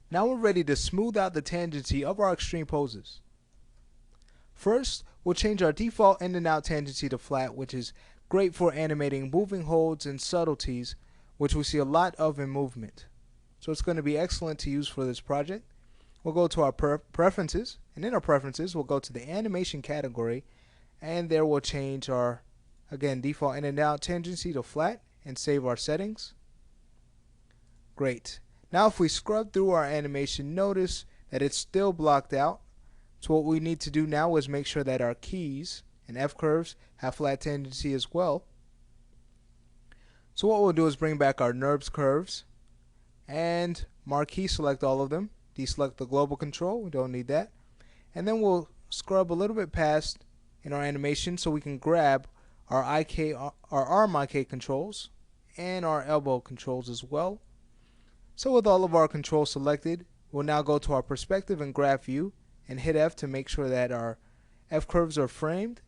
Now we're ready to smooth out the tangency of our extreme poses. First, we'll change our default in and out tangency to flat, which is great for animating moving holds and subtleties, which we see a lot of in movement. So it's going to be excellent to use for this project. We'll go to our preferences, and in our preferences we'll go to the animation category, and there we'll change our, again, default in and out tangency to flat and save our settings. Great. Now if we scrub through our animation, notice that it's still blocked out. So what we need to do now is make sure that our keys and F curves have flat tangency as well. So what we'll do is bring back our NURBS curves and marquee select all of them, deselect the global control, we don't need that, and then we'll scrub a little bit past in our animation so we can grab our arm IK controls and our elbow controls as well. So with all of our controls selected, we'll now go to our perspective and graph view and hit F to make sure that our F curves are framed.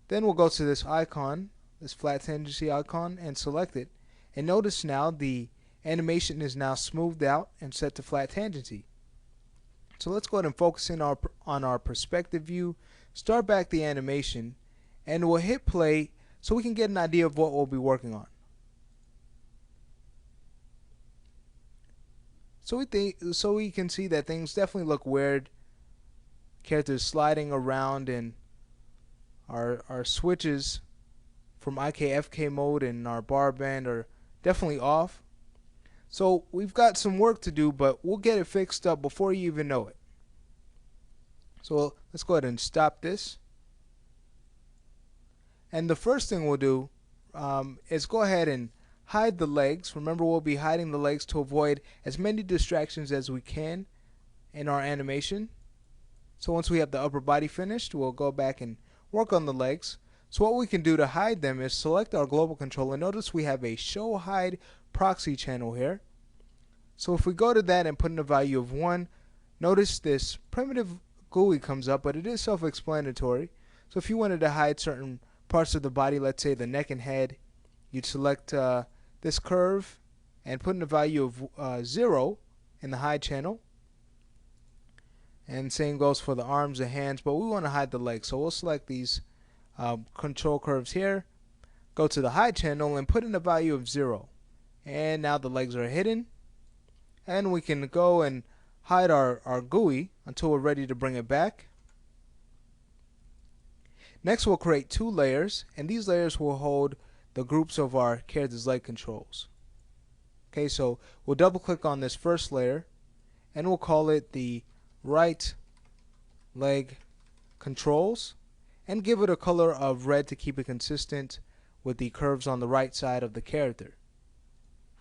Then we'll go to this icon, this flat tangency icon, and select it. And notice now the animation is now smoothed out and set to flat tangency. So let's go ahead and focus in on our perspective view, start back the animation, and we'll hit play so we can get an idea of what we'll be working on. So we can see that things definitely look weird. Characters sliding around, and our switches from IK-FK mode and our bar band are definitely off. So we've got some work to do, but we'll get it fixed up before you even know it. So let's go ahead and stop this. And the first thing we'll do is go ahead and hide the legs. Remember, we'll be hiding the legs to avoid as many distractions as we can in our animation. So once we have the upper body finished, we'll go back and work on the legs. So what we can do to hide them is select our global control, and notice we have a show hide proxy channel here. So if we go to that and put in a value of 1, notice this primitive GUI comes up, but it is self-explanatory. So if you wanted to hide certain parts of the body, let's say the neck and head, you'd select this curve and put in a value of 0 in the hide channel. And same goes for the arms and hands, but we want to hide the legs, so we'll select these control curves here, go to the hide channel and put in a value of 0. And now the legs are hidden, and we can go and hide our GUI until we're ready to bring it back. Next we'll create 2 layers, and these layers will hold the groups of our character's leg controls. Okay, so we'll double click on this first layer and we'll call it the right leg controls and give it a color of red to keep it consistent with the curves on the right side of the character,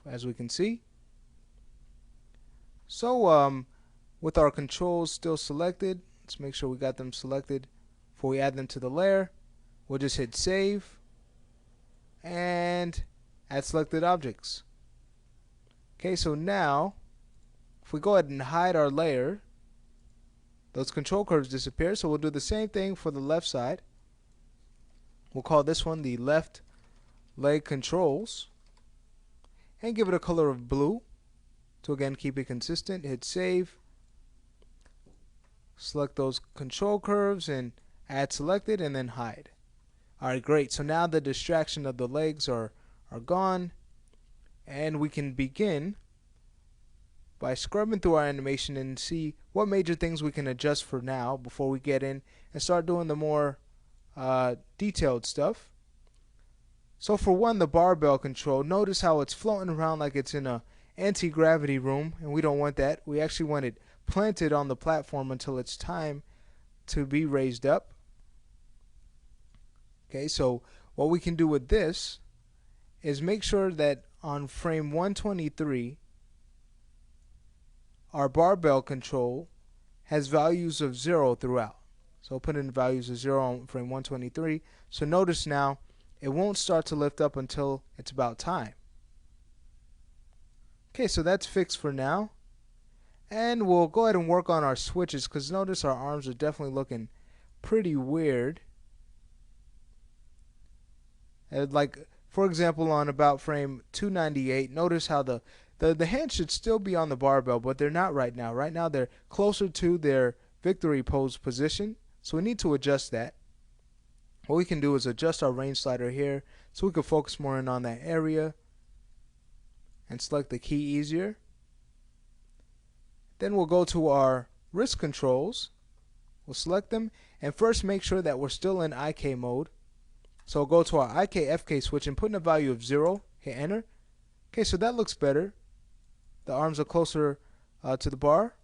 as we can see. So with our controls still selected, let's make sure we got them selected before we add them to the layer. We'll just hit save and add selected objects. Okay, so now if we go ahead and hide our layer, those control curves disappear. So we'll do the same thing for the left side. We'll call this one the left leg controls and give it a color of blue to again keep it consistent. Hit save, select those control curves and add selected, and then hide. Alright, great. So now the distraction of the legs are gone, and we can begin by scrubbing through our animation and see what major things we can adjust for now before we get in and start doing the more detailed stuff. So for one, the barbell control, notice how it's floating around like it's in a anti-gravity room, and we don't want that. We actually want it planted on the platform until it's time to be raised up. Okay, so what we can do with this is make sure that on frame 123 our barbell control has values of 0 throughout. So put in values of 0 on frame 123. So notice now it won't start to lift up until it's about time. Okay, so that's fixed for now. And we'll go ahead and work on our switches, because notice our arms are definitely looking pretty weird. Like for example, on about frame 298, notice how the The hands should still be on the barbell, but they're not right now. Right now they're closer to their victory pose position, so we need to adjust that. What we can do is adjust our range slider here so we can focus more in on that area and select the key easier. Then we'll go to our wrist controls. We'll select them and first make sure that we're still in IK mode. So we'll go to our IK FK switch and put in a value of 0, hit enter. Okay, so that looks better. The arms are closer to the bar.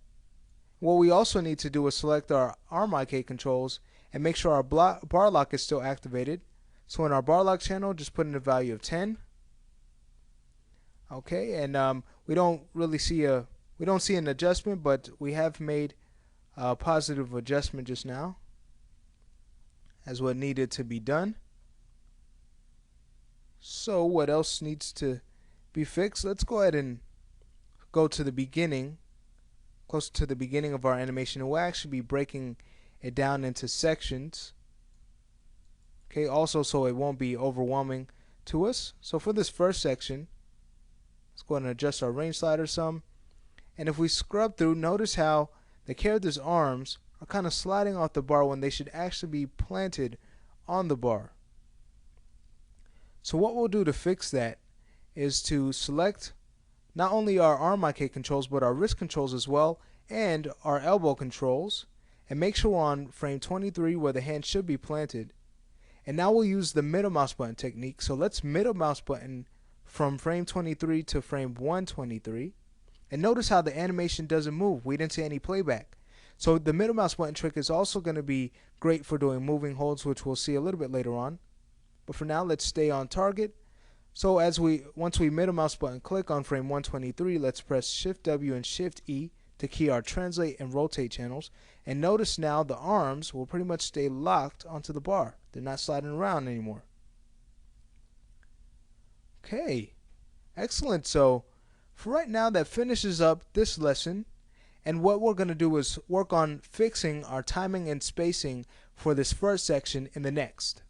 What we also need to do is select our arm IK controls and make sure our bar lock is still activated. So in our bar lock channel, just put in a value of 10. Okay, and we don't see an adjustment, but we have made a positive adjustment just now as what needed to be done. So what else needs to be fixed? Let's go ahead and go to the beginning, close to the beginning of our animation, and we'll actually be breaking it down into sections. Okay, also so it won't be overwhelming to us. So for this first section, let's go ahead and adjust our range slider some. And if we scrub through, notice how the character's arms are kind of sliding off the bar when they should actually be planted on the bar. So what we'll do to fix that is to select not only our arm IK controls but our wrist controls as well and our elbow controls, and make sure we're on frame 23 where the hand should be planted. And now we'll use the middle mouse button technique. So let's middle mouse button from frame 23 to frame 123. And notice how the animation doesn't move. We didn't see any playback. So the middle mouse button trick is also going to be great for doing moving holds, which we'll see a little bit later on. But for now, let's stay on target. So once we middle mouse button click on frame 123, let's press Shift W and Shift E to key our translate and rotate channels. And notice now the arms will pretty much stay locked onto the bar. They're not sliding around anymore. Okay, excellent. So for right now, that finishes up this lesson. And what we're going to do is work on fixing our timing and spacing for this first section in the next.